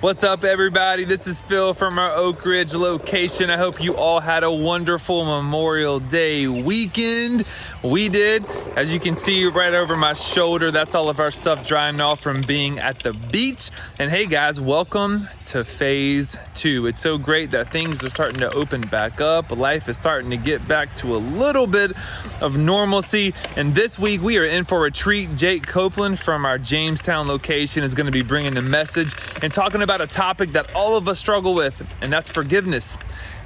What's up, everybody? This is Phil from our Oak Ridge location. I hope you all had a wonderful Memorial Day weekend. We did. As you can see right over my shoulder, that's all of our stuff drying off from being at the beach. And hey guys, welcome to phase 2. It's so great that things are starting to open back up. Life is starting to get back to a little bit of normalcy. And this week we are in for a treat. Jake Copeland from our Jamestown location is going to be bringing the message and talking about a topic that all of us struggle with, and that's forgiveness.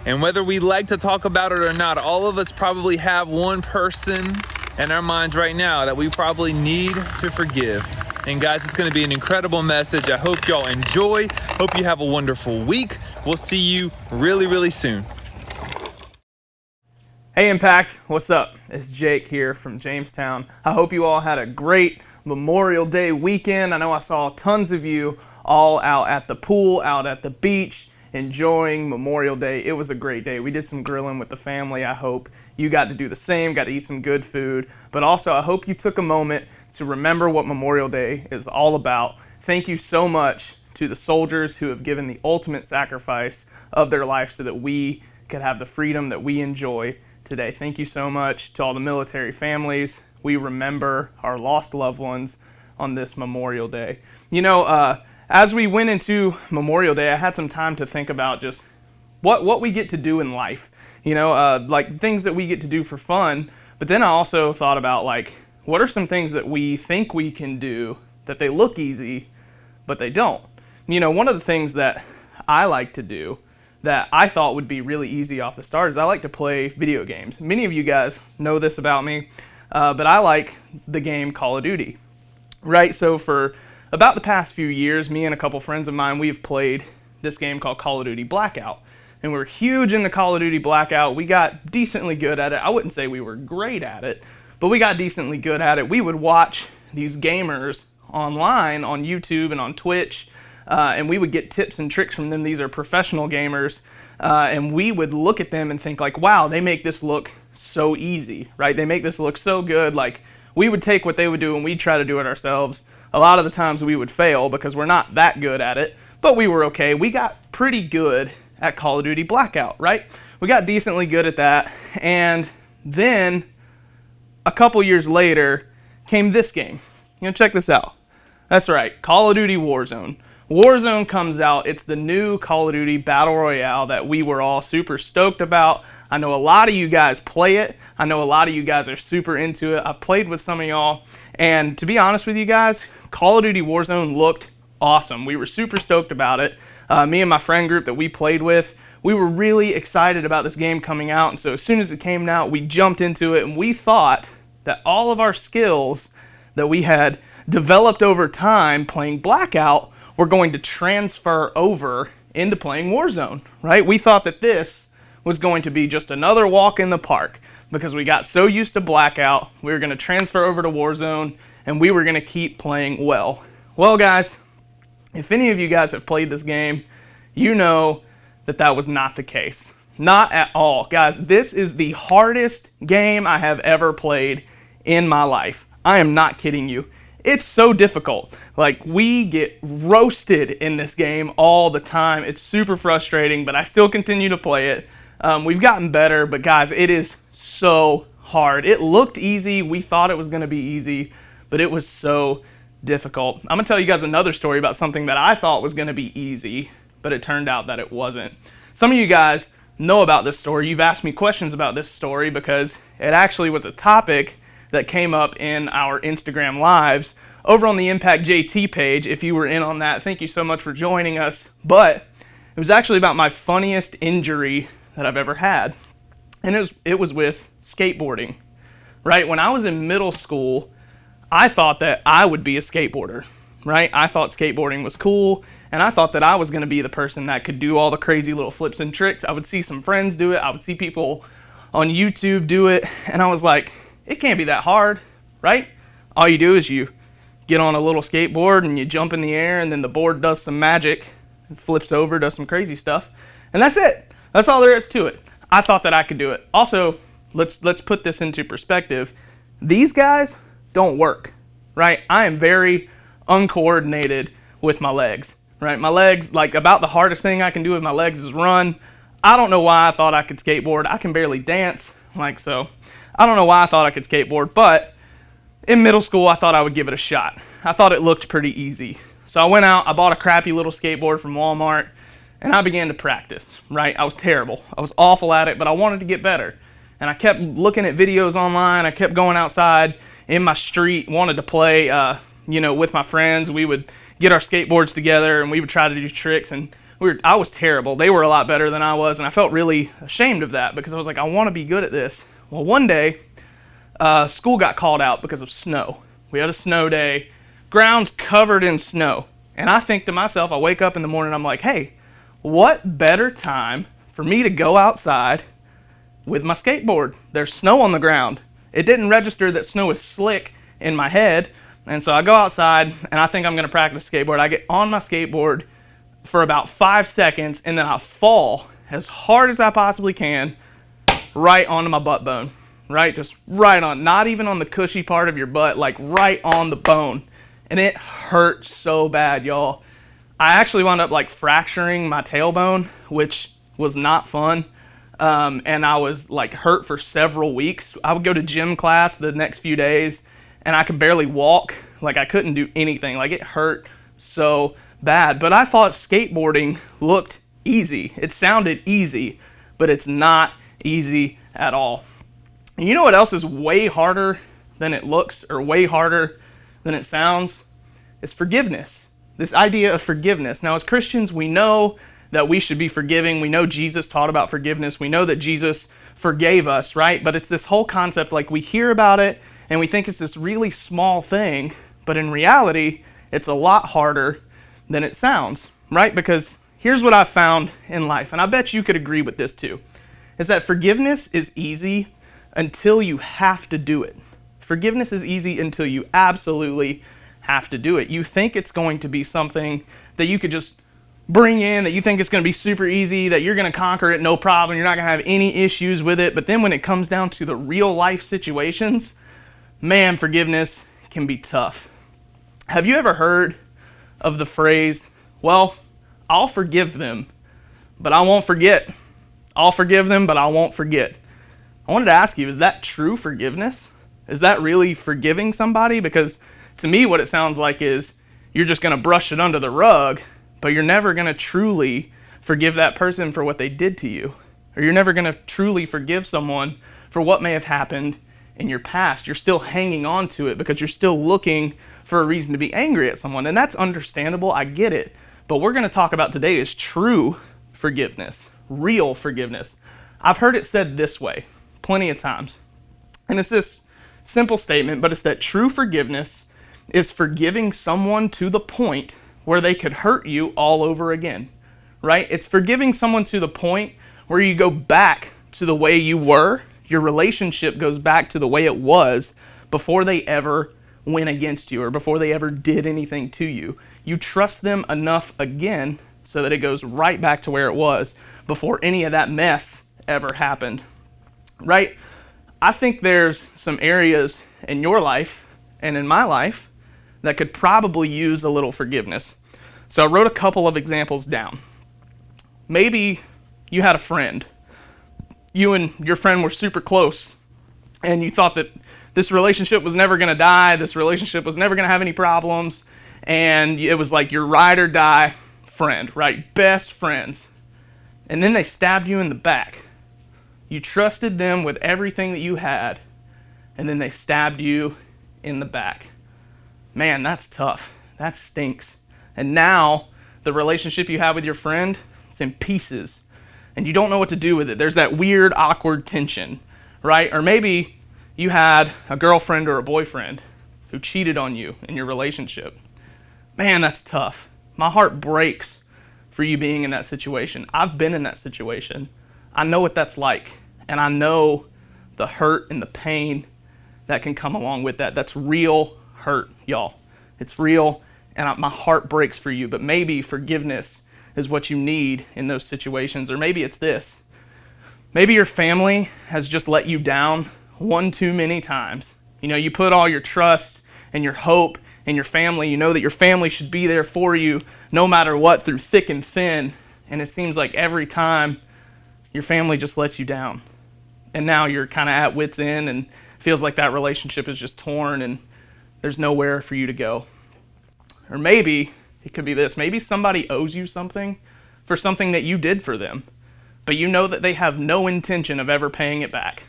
And whether we like to talk about it or not, all of us probably have one person in our minds right now that we probably need to forgive. And guys, it's going to be an incredible message. I hope y'all enjoy. Hope you have a wonderful week. We'll see you really soon. Hey Impact, what's up? It's Jake here from Jamestown. I hope you all had a great Memorial Day weekend. I know I saw tons of you all out at the pool, out at the beach, enjoying Memorial Day. It was a great day. We did some grilling with the family. I hope you got to do the same, got to eat some good food. But also, I hope you took a moment to remember what Memorial Day is all about. Thank you so much to the soldiers who have given the ultimate sacrifice of their life so that we could have the freedom that we enjoy today. Thank you so much to all the military families. We remember our lost loved ones on this Memorial Day. You know, as we went into Memorial Day, I had some time to think about just what we get to do in life. You know, like things that we get to do for fun. But then I also thought about like, what are some things that we think we can do that they look easy, but they don't? You know, one of the things that I like to do that I thought would be really easy off the start is I like to play video games. Many of you guys know this about me, but I like the game Call of Duty, right? So for about the past few years, me and a couple friends of mine, we've played this game called Call of Duty Blackout. And we're huge into Call of Duty Blackout. We got decently good at it. I wouldn't say we were great at it, but we got decently good at it. We would watch these gamers online on YouTube and on Twitch, and we would get tips and tricks from them. These are professional gamers, and we would look at them and think like, wow, they make this look so easy, right? They make this look so good. Like, we would take what they would do and we'd try to do it ourselves. A lot of the times we would fail because we're not that good at it, but we were okay. We got pretty good at Call of Duty Blackout, right? We got decently good at that. And then a couple years later came this game. You know, check this out. That's right, Call of Duty Warzone. Warzone comes out. It's the new Call of Duty Battle Royale that we were all super stoked about. I know a lot of you guys play it. I know a lot of you guys are super into it. I've played with some of y'all. And to be honest with you guys, Call of Duty Warzone looked awesome. We were super stoked about it. Me and my friend group that we played with, we were really excited about this game coming out. And so as soon as it came out, we jumped into it and we thought that all of our skills that we had developed over time playing Blackout were going to transfer over into playing Warzone, right? We thought that this was going to be just another walk in the park because we got so used to Blackout, we were going to transfer over to Warzone and we were going to keep playing well. Well, guys, if any of you guys have played this game, you know that that was not the case. Not at all. Guys, this is the hardest game I have ever played in my life. I am not kidding you. It's so difficult. Like, we get roasted in this game all the time. It's super frustrating, but I still continue to play it. We've gotten better, but guys, it is so hard. It looked easy. We thought it was going to be easy, but it was so difficult. I'm going to tell you guys another story about something that I thought was going to be easy, but it turned out that it wasn't. Some of you guys know about this story. You've asked me questions about this story because it actually was a topic that came up in our Instagram lives over on the Impact JT page. If you were in on that, thank you so much for joining us. But it was actually about my funniest injury that I've ever had. And it was with skateboarding, right? When I was in middle school, I thought that I would be a skateboarder, right? I thought skateboarding was cool, and I thought that I was going to be the person that could do all the crazy little flips and tricks. I would see some friends do it. I would see people on YouTube do it, and I was like, it can't be that hard, right? All you do is you get on a little skateboard and you jump in the air, and then the board does some magic, and flips over, does some crazy stuff, and that's it. That's all there is to it. I thought that I could do it. Also, let's put this into perspective. These guys don't work, right? I am very uncoordinated with my legs. right? My legs, like about the hardest thing I can do with my legs is run. I don't know why I thought I could skateboard. I can barely dance, like so. I don't know why I thought I could skateboard, but in middle school, I thought I would give it a shot. I thought it looked pretty easy. So I went out, I bought a crappy little skateboard from Walmart, and I began to practice, right? I was terrible. I was awful at it, but I wanted to get better. And I kept looking at videos online. I kept going outside in my street, wanted to play, with my friends. We would get our skateboards together, and we would try to do tricks, and I was terrible. They were a lot better than I was, and I felt really ashamed of that because I was like, I want to be good at this. Well, one day, school got called out because of snow. We had a snow day, ground's covered in snow. And I think to myself, I wake up in the morning, I'm like, hey, what better time for me to go outside with my skateboard? There's snow on the ground. It didn't register that snow is slick in my head. And so I go outside and I think I'm gonna practice skateboard. I get on my skateboard for about 5 seconds and then I fall as hard as I possibly can right onto my butt bone. Right, just right on, not even on the cushy part of your butt, like right on the bone. And it hurt so bad, y'all. I actually wound up like fracturing my tailbone, which was not fun. And I was like hurt for several weeks. I would go to gym class the next few days and I could barely walk. Like I couldn't do anything. Like it hurt so bad. But I thought skateboarding looked easy. It sounded easy, but it's not easy at all. And you know what else is way harder than it looks or way harder than it sounds? It's forgiveness. This idea of forgiveness. Now, as Christians, we know that we should be forgiving. We know Jesus taught about forgiveness. We know that Jesus forgave us, right? But it's this whole concept, like we hear about it and we think it's this really small thing, but in reality, it's a lot harder than it sounds, right? Because here's what I've found in life, and I bet you could agree with this too, is that forgiveness is easy until you have to do it. Forgiveness is easy until you absolutely have to do it. You think it's going to be something that you could just bring in, that you think it's going to be super easy, that you're going to conquer it, no problem, you're not going to have any issues with it. But then when it comes down to the real life situations, man, forgiveness can be tough. Have you ever heard of the phrase, well, I'll forgive them, but I won't forget. I'll forgive them, but I won't forget. I wanted to ask you, is that true forgiveness? Is that really forgiving somebody? Because to me, what it sounds like is you're just going to brush it under the rug, but you're never going to truly forgive that person for what they did to you. Or you're never going to truly forgive someone for what may have happened in your past. You're still hanging on to it because you're still looking for a reason to be angry at someone. And that's understandable. I get it. But what we're going to talk about today is true forgiveness, real forgiveness. I've heard it said this way plenty of times. And it's this simple statement, but it's that true forgiveness is forgiving someone to the point where they could hurt you all over again, right? It's forgiving someone to the point where you go back to the way you were. Your relationship goes back to the way it was before they ever went against you or before they ever did anything to you. You trust them enough again so that it goes right back to where it was before any of that mess ever happened. Right? I think there's some areas in your life and in my life that could probably use a little forgiveness. So I wrote a couple of examples down. Maybe you had a friend. You and your friend were super close and you thought that this relationship was never going to die, this relationship was never going to have any problems, and it was like your ride or die friend, right? Best friends. And then they stabbed you in the back. You trusted them with everything that you had, and then they stabbed you in the back. Man, that's tough. That stinks. And now the relationship you have with your friend, it's in pieces, and you don't know what to do with it. There's that weird, awkward tension, right? Or maybe you had a girlfriend or a boyfriend who cheated on you in your relationship. Man, that's tough. My heart breaks for you being in that situation. I've been in that situation. I know what that's like, and I know the hurt and the pain that can come along with that. That's real hurt, y'all. It's real, and my heart breaks for you, but maybe forgiveness is what you need in those situations, or maybe it's this. Maybe your family has just let you down one too many times. You know, you put all your trust and your hope and your family. You know that your family should be there for you no matter what, through thick and thin. And it seems like every time your family just lets you down. And now you're kind of at wit's end and feels like that relationship is just torn and there's nowhere for you to go. Or maybe it could be this. Maybe somebody owes you something for something that you did for them, but you know that they have no intention of ever paying it back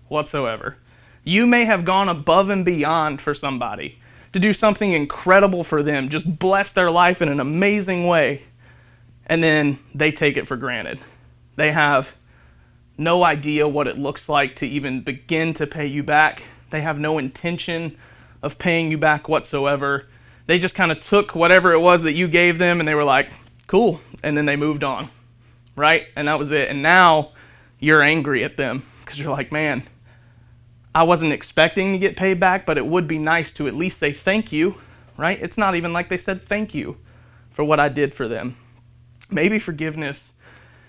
whatsoever. You may have gone above and beyond for somebody to do something incredible for them, just bless their life in an amazing way, and then they take it for granted. They have no idea what it looks like to even begin to pay you back. They have no intention of paying you back whatsoever. They just kind of took whatever it was that you gave them and they were like, cool, and then they moved on, right? And that was it. And now you're angry at them because you're like, man, I wasn't expecting to get paid back, but it would be nice to at least say thank you, right? It's not even like they said thank you for what I did for them. Maybe forgiveness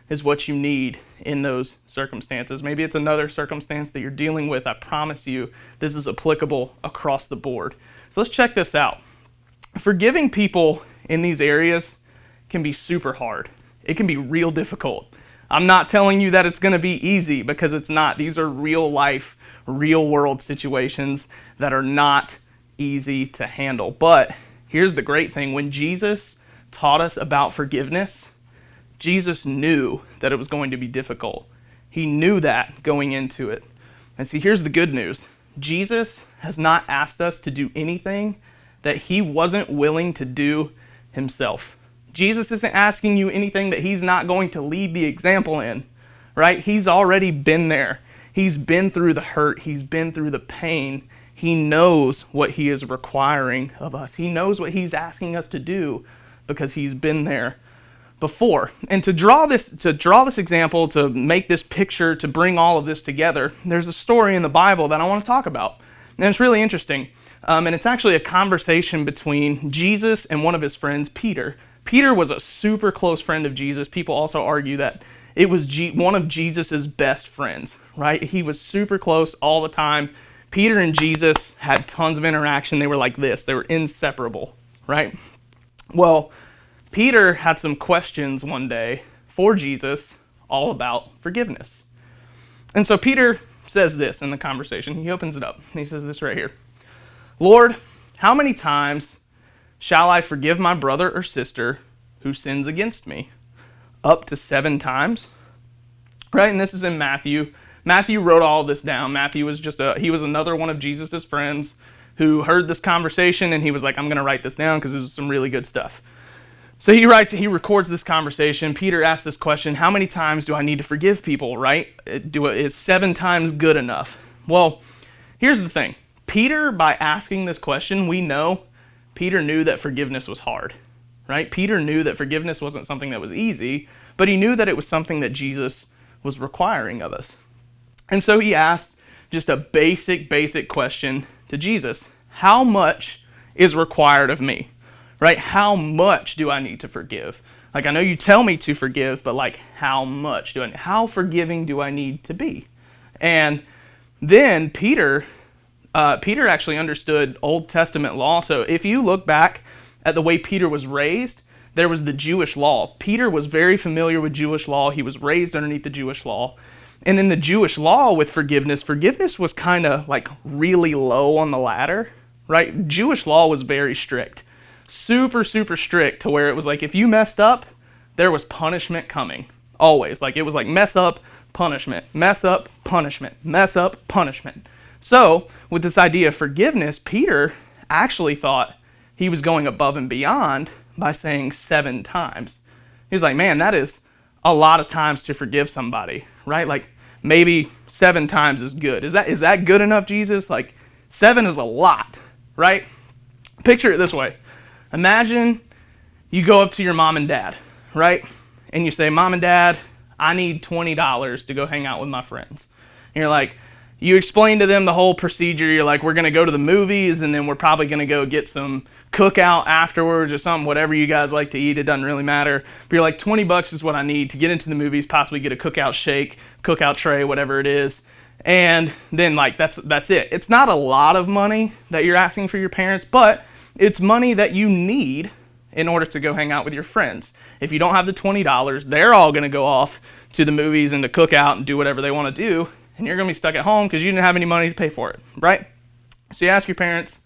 is what you need in those circumstances. Maybe it's another circumstance that you're dealing with. I promise you this is applicable across the board. So let's check this out. Forgiving people in these areas can be super hard. It can be real difficult. I'm not telling you that it's going to be easy, because it's not. These are real life, real world situations that are not easy to handle. But here's the great thing. When Jesus taught us about forgiveness, Jesus knew that it was going to be difficult. He knew that going into it. And see, here's the good news. Jesus has not asked us to do anything that he wasn't willing to do himself. Jesus isn't asking you anything that he's not going to lead the example in, right? He's already been there. He's been through the hurt. He's been through the pain. He knows what he is requiring of us. He knows what he's asking us to do because he's been there before. And to draw this example, to make this picture, to bring all of this together, there's a story in the Bible that I want to talk about. And it's really interesting. And it's actually a conversation between Jesus and one of his friends, Peter. Peter was a super close friend of Jesus. People also argue that it was one of Jesus's best friends, right? He was super close all the time. Peter and Jesus had tons of interaction. They were like this. They were inseparable, right? Well, Peter had some questions one day for Jesus all about forgiveness. And so Peter says this in the conversation. He opens it up. And he says this right here. Lord, how many times shall I forgive my brother or sister who sins against me? Up to 7 times? Right? And this is in Matthew. Matthew wrote all this down. Matthew was he was another one of Jesus' friends who heard this conversation, and he was like, I'm going to write this down because this is some really good stuff. So he records this conversation. Peter asks this question, how many times do I need to forgive people, right? Is 7 times good enough? Well, here's the thing. Peter, by asking this question, we know Peter knew that forgiveness was hard, right? Peter knew that forgiveness wasn't something that was easy, but he knew that it was something that Jesus was requiring of us. And so he asked just a basic question to Jesus. How much is required of me, right? How much do I need to forgive? Like, I know you tell me to forgive, but like, how much how forgiving do I need to be? And then Peter actually understood Old Testament law. So if you look back at the way Peter was raised, there was the Jewish law. Peter was very familiar with Jewish law. He was raised underneath the Jewish law. And in the Jewish law with forgiveness was kind of like really low on the ladder, right? Jewish law was very strict. Super strict, to where it was like if you messed up, there was punishment coming. Always. Like it was like mess up, punishment, mess up, punishment, mess up, punishment. So, with this idea of forgiveness, Peter actually thought he was going above and beyond by saying 7 times. He was like, man, that is a lot of times to forgive somebody, right? Like, maybe 7 times is good. Is that good enough, Jesus? Like, 7 is a lot, right? Picture it this way. Imagine you go up to your mom and dad, right? And you say, Mom and Dad, I need $20 to go hang out with my friends. And you're like, you explain to them the whole procedure. You're like, we're going to go to the movies, and then we're probably going to go get some cookout afterwards or something, whatever you guys like to eat. It doesn't really matter. But you're like, $20 is what I need to get into the movies, possibly get a cookout shake, cookout tray, whatever it is. And then, like, that's it. It's not a lot of money that you're asking for your parents, but It's money that you need in order to go hang out with your friends. If you don't have the $20, they're all going to go off to the movies and to cook out and do whatever they want to do, and you're going to be stuck at home because you didn't have any money to pay for it, right? So you ask your parents,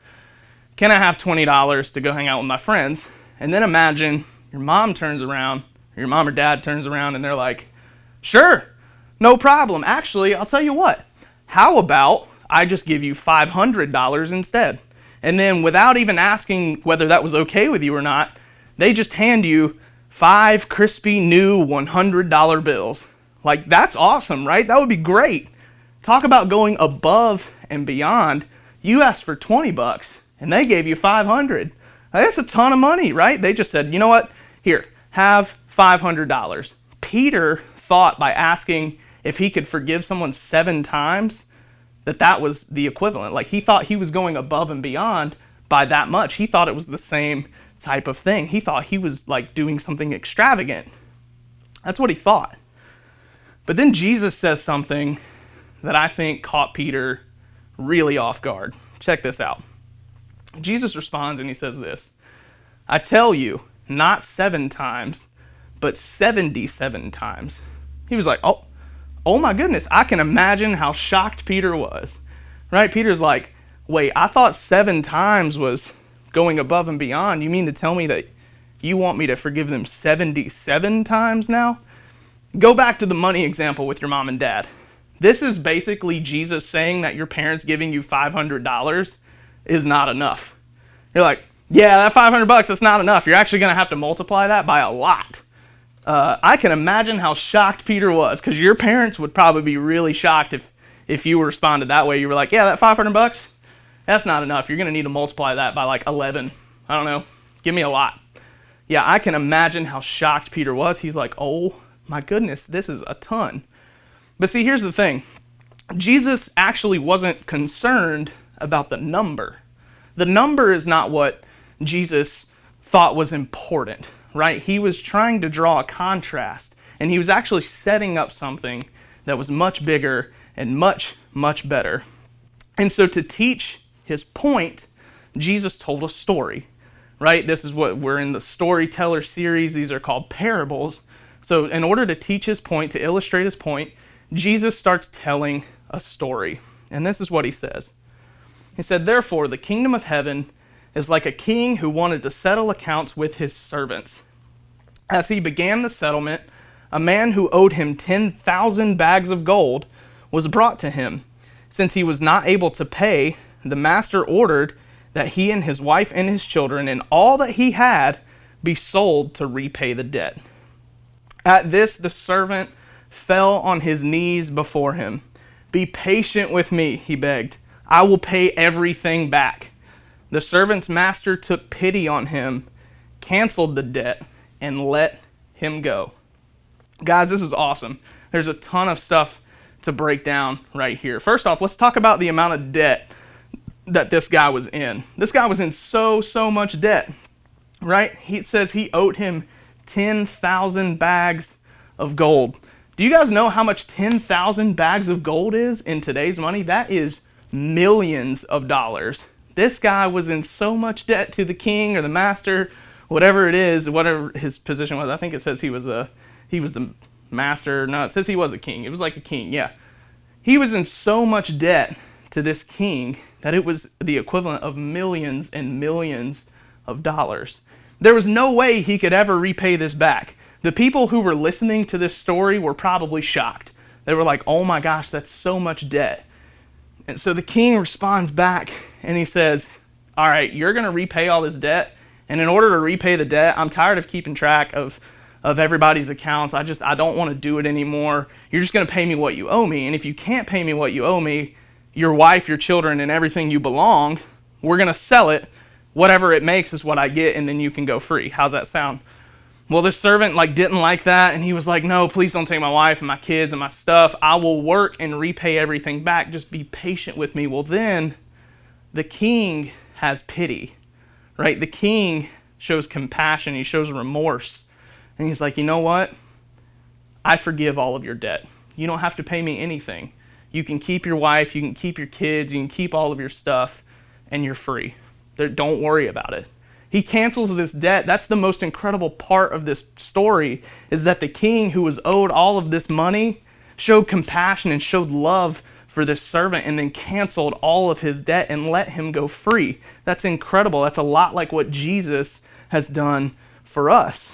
can I have $20 to go hang out with my friends? And then imagine your mom turns around, or your mom or dad turns around, and they're like, sure, no problem. Actually, I'll tell you what, how about I just give you $500 instead? And then without even asking whether that was okay with you or not, they just hand you 5 crispy new $100 bills. Like, that's awesome, right? That would be great. Talk about going above and beyond. You asked for $20 and they gave you $500. That's a ton of money, right? They just said, you know what? Here, have $500. Peter thought by asking if he could forgive someone 7 times that was the equivalent. Like, he thought he was going above and beyond by that much. He thought it was the same type of thing. He thought he was like doing something extravagant. That's what he thought. But then Jesus says something that I think caught Peter really off guard. Check this out. Jesus responds and he says this, I tell you, not 7 times, but 77 times. He was like, oh my goodness, I can imagine how shocked Peter was, right? Peter's like, wait, I thought 7 times was going above and beyond. You mean to tell me that you want me to forgive them 77 times now? Go back to the money example with your mom and dad. This is basically Jesus saying that your parents giving you $500 is not enough. You're like, yeah, that $500, that's not enough. You're actually going to have to multiply that by a lot. I can imagine how shocked Peter was, because your parents would probably be really shocked if you responded that way. You were like, yeah, that $500, that's not enough. You're going to need to multiply that by like 11. I don't know. Give me a lot. Yeah, I can imagine how shocked Peter was. He's like, oh my goodness, this is a ton. But see, here's the thing. Jesus actually wasn't concerned about the number. The number is not what Jesus thought was important, right? He was trying to draw a contrast, and he was actually setting up something that was much bigger and much, much better. And so to teach his point, Jesus told a story, right? This is what we're in the storyteller series. These are called parables. So in order to teach his point, to illustrate his point, Jesus starts telling a story. And this is what he says. He said, therefore, the kingdom of heaven is like a king who wanted to settle accounts with his servants. As he began the settlement, a man who owed him 10,000 bags of gold was brought to him. Since he was not able to pay, the master ordered that he and his wife and his children and all that he had be sold to repay the debt. At this, the servant fell on his knees before him. Be patient with me, he begged. I will pay everything back. The servant's master took pity on him, canceled the debt, and let him go. Guys, this is awesome. There's a ton of stuff to break down right here. First off, let's talk about the amount of debt that this guy was in. This guy was in so much debt, right? He says he owed him 10,000 bags of gold. Do you guys know how much 10,000 bags of gold is in today's money? That is millions of dollars. This guy was in so much debt to the king or the master, whatever it is, whatever his position was. I think it says he was the master. No, it says he was a king. It was like a king, yeah. He was in so much debt to this king that it was the equivalent of millions and millions of dollars. There was no way he could ever repay this back. The people who were listening to this story were probably shocked. They were like, oh my gosh, that's so much debt. And so the king responds back and he says, all right, you're going to repay all this debt. And in order to repay the debt, I'm tired of keeping track of everybody's accounts. I don't want to do it anymore. You're just going to pay me what you owe me. And if you can't pay me what you owe me, your wife, your children, and everything you belong, we're going to sell it. Whatever it makes is what I get, and then you can go free. How's that sound? Well, this servant didn't like that, and he was like, no, please don't take my wife and my kids and my stuff. I will work and repay everything back. Just be patient with me. Well, then the king has pity, right? The king shows compassion. He shows remorse. And he's like, you know what? I forgive all of your debt. You don't have to pay me anything. You can keep your wife, you can keep your kids, you can keep all of your stuff, and you're free. Don't worry about it. He cancels this debt. That's the most incredible part of this story, is that the king who was owed all of this money showed compassion and showed love for this servant and then canceled all of his debt and let him go free. That's incredible. That's a lot like what Jesus has done for us.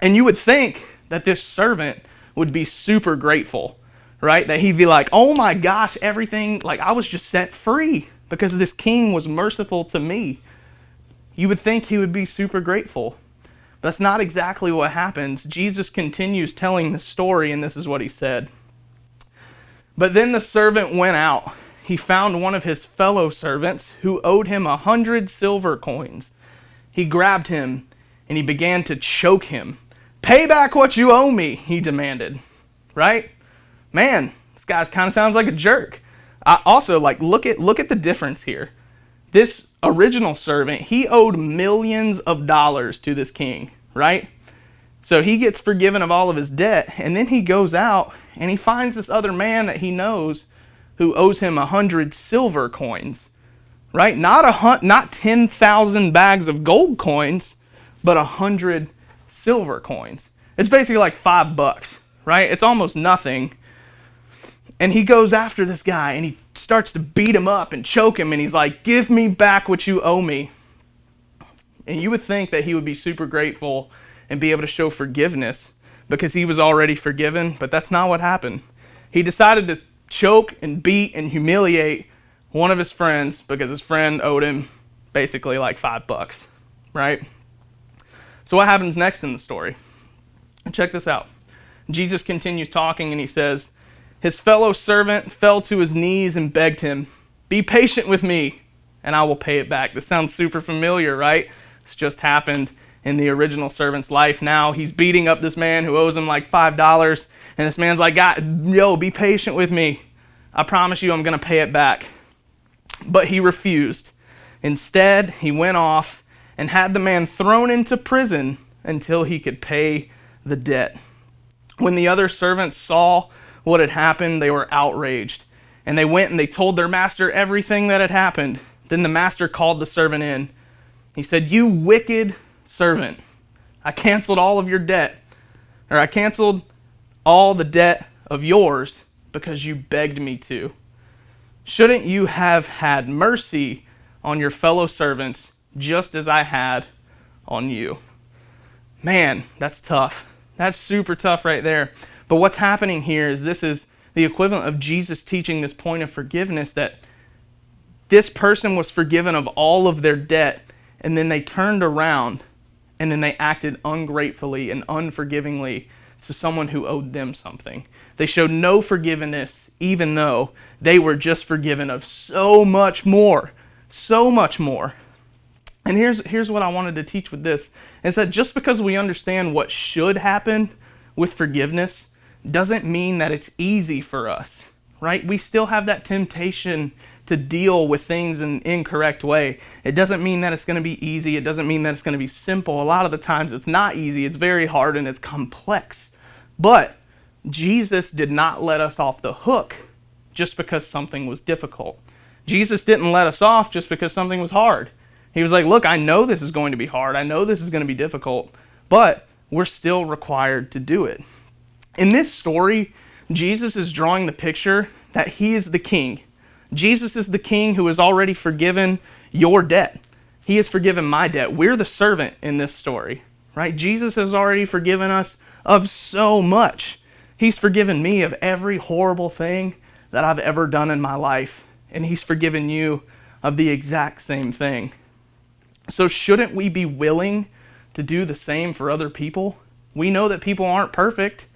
And you would think that this servant would be super grateful, right? That he'd be like, oh my gosh, everything, like I was just set free because this king was merciful to me. You would think he would be super grateful. But that's not exactly what happens. Jesus continues telling the story, and this is what he said. But then the servant went out. He found one of his fellow servants who owed him 100 silver coins. He grabbed him and he began to choke him. Pay back what you owe me, he demanded. Right? Man, this guy kind of sounds like a jerk. Also, look at the difference here. This original servant, he owed millions of dollars to this king, right? So he gets forgiven of all of his debt, and then he goes out and he finds this other man that he knows who owes him 100 silver coins, right? Not 10,000 bags of gold coins, but 100 silver coins. It's basically like $5, right? It's almost nothing. And he goes after this guy and he starts to beat him up and choke him, and he's like, give me back what you owe me. And you would think that he would be super grateful and be able to show forgiveness because he was already forgiven, but that's not what happened. He decided to choke and beat and humiliate one of his friends because his friend owed him basically like $5, right? So what happens next in the story? Check this out. Jesus continues talking and he says, his fellow servant fell to his knees and begged him, be patient with me and I will pay it back. This sounds super familiar, right? This just happened in the original servant's life. Now he's beating up this man who owes him like $5, and this man's like, yo, be patient with me. I promise you I'm going to pay it back. But he refused. Instead, he went off and had the man thrown into prison until he could pay the debt. When the other servants saw what had happened, they were outraged. And they went and they told their master everything that had happened. Then the master called the servant in. He said, you wicked servant, I canceled all of your debt, or I canceled all the debt of yours because you begged me to. Shouldn't you have had mercy on your fellow servants just as I had on you? Man, that's tough. That's super tough right there. But what's happening here is this is the equivalent of Jesus teaching this point of forgiveness, that this person was forgiven of all of their debt, and then they turned around and then they acted ungratefully and unforgivingly to someone who owed them something. They showed no forgiveness even though they were just forgiven of so much more. So much more. And here's what I wanted to teach with this, is that just because we understand what should happen with forgiveness doesn't mean that it's easy for us, right? We still have that temptation to deal with things in an incorrect way. It doesn't mean that it's going to be easy. It doesn't mean that it's going to be simple. A lot of the times it's not easy. It's very hard and it's complex. But Jesus did not let us off the hook just because something was difficult. Jesus didn't let us off just because something was hard. He was like, look, I know this is going to be hard. I know this is going to be difficult, but we're still required to do it. In this story, Jesus is drawing the picture that he is the king. Jesus is the king who has already forgiven your debt. He has forgiven my debt. We're the servant in this story, right? Jesus has already forgiven us of so much. He's forgiven me of every horrible thing that I've ever done in my life, and he's forgiven you of the exact same thing. So shouldn't we be willing to do the same for other people? We know that people aren't perfect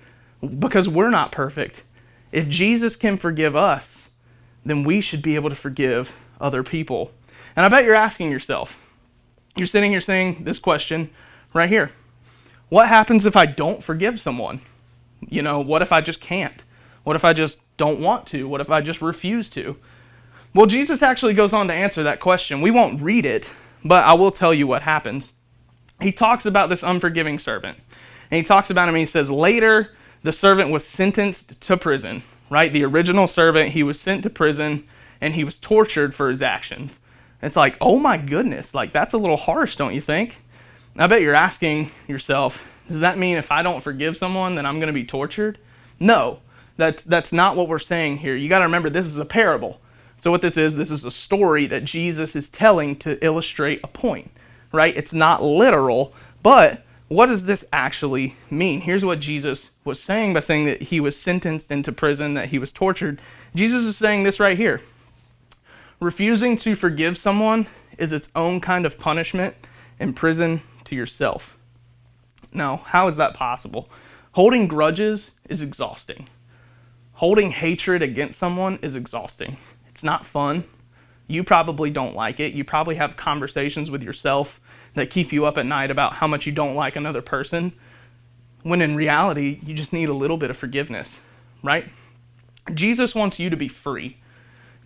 because we're not perfect. If Jesus can forgive us, then we should be able to forgive other people. And I bet you're asking yourself, you're sitting here saying this question right here. What happens if I don't forgive someone? You know, what if I just can't? What if I just don't want to? What if I just refuse to? Well, Jesus actually goes on to answer that question. We won't read it, but I will tell you what happens. He talks about this unforgiving servant. And he talks about him and he says, later the servant was sentenced to prison. Right? The original servant, he was sent to prison and he was tortured for his actions. It's like, oh my goodness, like that's a little harsh, don't you think? I bet you're asking yourself, does that mean if I don't forgive someone, then I'm going to be tortured? No, that's not what we're saying here. You got to remember, this is a parable. So what this is a story that Jesus is telling to illustrate a point, right? It's not literal, but what does this actually mean? Here's what Jesus was saying by saying that he was sentenced into prison, that he was tortured. Jesus is saying this right here. Refusing to forgive someone is its own kind of punishment and prison to yourself. Now, how is that possible? Holding grudges is exhausting. Holding hatred against someone is exhausting. It's not fun. You probably don't like it. You probably have conversations with yourself that keep you up at night about how much you don't like another person, when in reality, you just need a little bit of forgiveness, right? Jesus wants you to be free.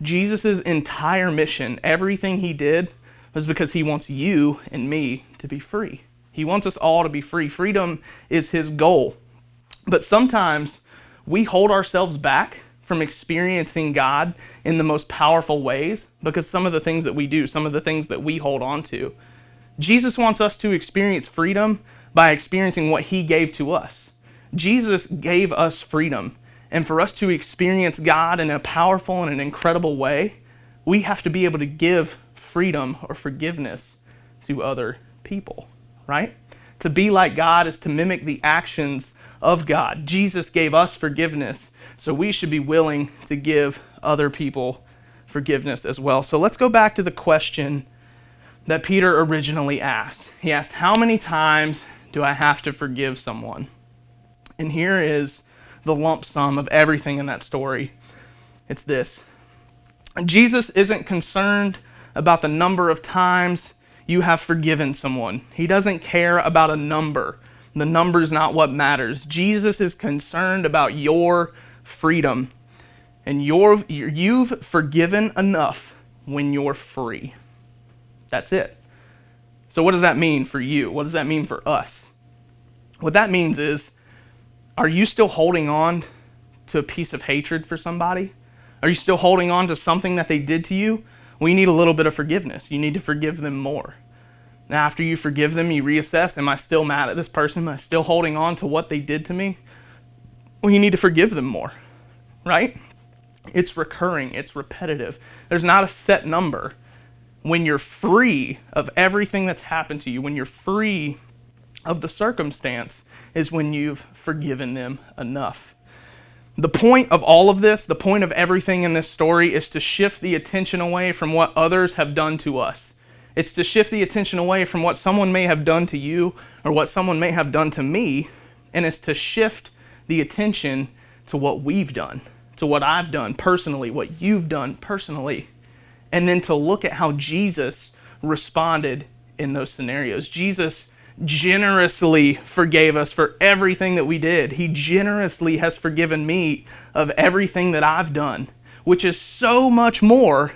Jesus' entire mission, everything he did, was because he wants you and me to be free. He wants us all to be free. Freedom is his goal. But sometimes we hold ourselves back from experiencing God in the most powerful ways because some of the things that we do, some of the things that we hold on to. Jesus wants us to experience freedom by experiencing what he gave to us. Jesus gave us freedom. And for us to experience God in a powerful and an incredible way, we have to be able to give freedom or forgiveness to other people, right? To be like God is to mimic the actions of God. Jesus gave us forgiveness, so we should be willing to give other people forgiveness as well. So let's go back to the question that Peter originally asked. He asked, how many times do I have to forgive someone? And here is the lump sum of everything in that story. It's this. Jesus isn't concerned about the number of times you have forgiven someone. He doesn't care about a number. The number is not what matters. Jesus is concerned about your freedom. And you've forgiven enough when you're free. That's it. So what does that mean for you? What does that mean for us? What that means is, are you still holding on to a piece of hatred for somebody? Are you still holding on to something that they did to you? Well, you need a little bit of forgiveness. You need to forgive them more. Now, after you forgive them, you reassess, am I still mad at this person? Am I still holding on to what they did to me? Well, you need to forgive them more, right? It's recurring. It's repetitive. There's not a set number. When you're free of everything that's happened to you, when you're free of the circumstance, is when you've forgiven them enough. The point of all of this, the point of everything in this story, is to shift the attention away from what others have done to us. It's to shift the attention away from what someone may have done to you or what someone may have done to me, and it's to shift the attention to what we've done, to what I've done personally, what you've done personally, and then to look at how Jesus responded in those scenarios. Jesus generously forgave us for everything that we did. He generously has forgiven me of everything that I've done, which is so much more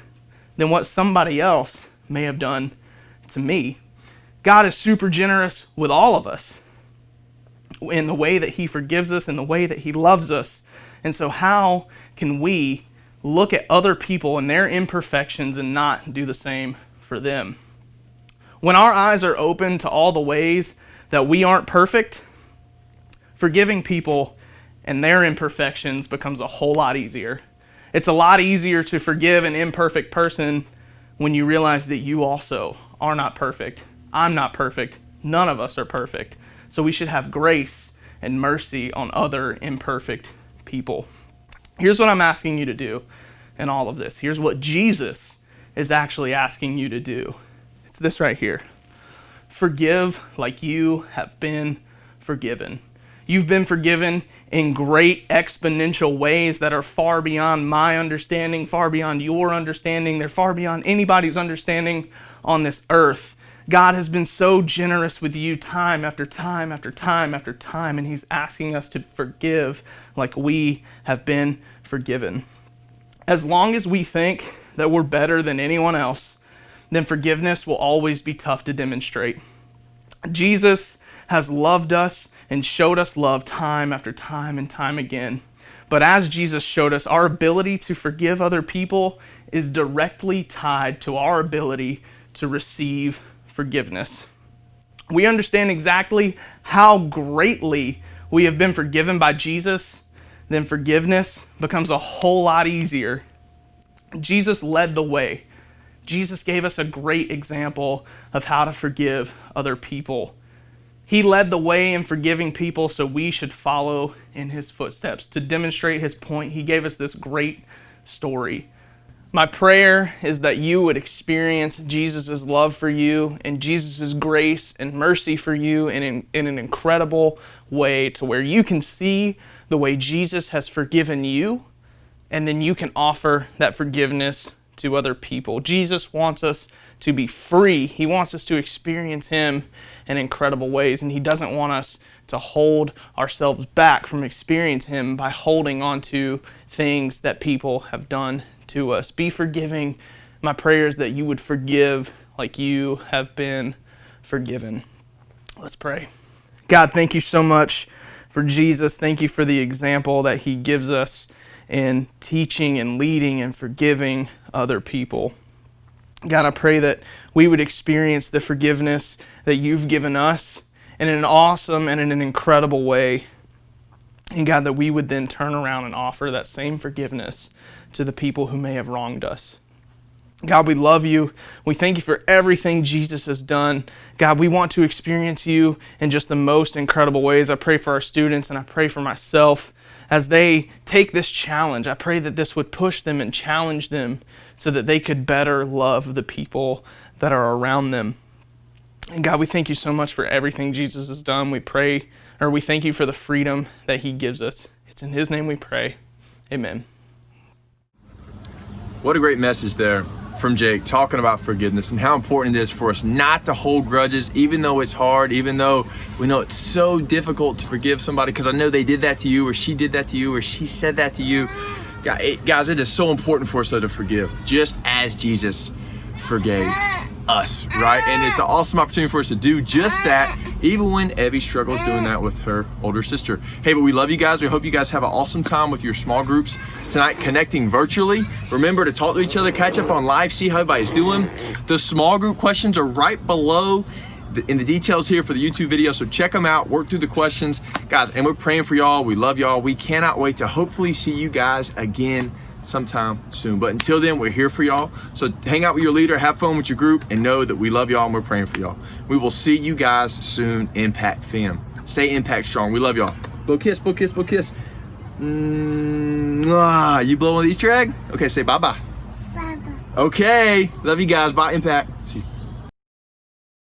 than what somebody else may have done to me. God is super generous with all of us in the way that he forgives us, in the way that he loves us. And so how can we look at other people and their imperfections and not do the same for them? When our eyes are open to all the ways that we aren't perfect, forgiving people and their imperfections becomes a whole lot easier. It's a lot easier to forgive an imperfect person when you realize that you also are not perfect. I'm not perfect. None of us are perfect. So we should have grace and mercy on other imperfect people. Here's what I'm asking you to do in all of this. Here's what Jesus is actually asking you to do. It's this right here. Forgive like you have been forgiven. You've been forgiven in great exponential ways that are far beyond my understanding, far beyond your understanding. They're far beyond anybody's understanding on this earth. God has been so generous with you time after time after time after time, and he's asking us to forgive like we have been forgiven. As long as we think that we're better than anyone else, then forgiveness will always be tough to demonstrate. Jesus has loved us and showed us love time after time and time again. But as Jesus showed us, our ability to forgive other people is directly tied to our ability to receive forgiveness. We understand exactly how greatly we have been forgiven by Jesus, then forgiveness becomes a whole lot easier. Jesus led the way. Jesus gave us a great example of how to forgive other people. He led the way in forgiving people, so we should follow in his footsteps. To demonstrate his point, he gave us this great story. My prayer is that you would experience Jesus' love for you and Jesus' grace and mercy for you in an incredible way, to where you can see the way Jesus has forgiven you, and then you can offer that forgiveness to other people. Jesus wants us to be free. He wants us to experience him in incredible ways, and he doesn't want us to hold ourselves back from experiencing him by holding on to things that people have done to us. Be forgiving. My prayer is that you would forgive like you have been forgiven. Let's pray. God, thank you so much for Jesus. Thank you for the example that he gives us in teaching and leading and forgiving other people. God, I pray that we would experience the forgiveness that you've given us in an awesome and in an incredible way. And God, that we would then turn around and offer that same forgiveness to the people who may have wronged us. God, we love you. We thank you for everything Jesus has done. God, we want to experience you in just the most incredible ways. I pray for our students and I pray for myself as they take this challenge. I pray that this would push them and challenge them so that they could better love the people that are around them. And God, we thank you so much for everything Jesus has done. We thank you for the freedom that he gives us. It's in his name we pray. Amen. What a great message there from Jake, talking about forgiveness and how important it is for us not to hold grudges, even though it's hard, even though we know it's so difficult to forgive somebody because I know they did that to you, or she did that to you, or she said that to you. Guys, it is so important for us though to forgive, just as Jesus forgave us, right? And it's an awesome opportunity for us to do just that, even when Evie struggles doing that with her older sister. Hey, but we love you guys. We hope you guys have an awesome time with your small groups tonight, connecting virtually. Remember to talk to each other, catch up on live, see how everybody's doing. The small group questions are right below in the details here for the YouTube video, so check them out, work through the questions. Guys, and we're praying for y'all. We love y'all. We cannot wait to hopefully see you guys again sometime soon. But until then, we're here for y'all. So hang out with your leader, have fun with your group, and know that we love y'all and we're praying for y'all. We will see you guys soon, Impact Fam. Stay Impact strong. We love y'all. Blow kiss, blow kiss, blow kiss. You blow on the Easter egg? Okay, say bye-bye. Bye-bye. Okay, love you guys. Bye, Impact.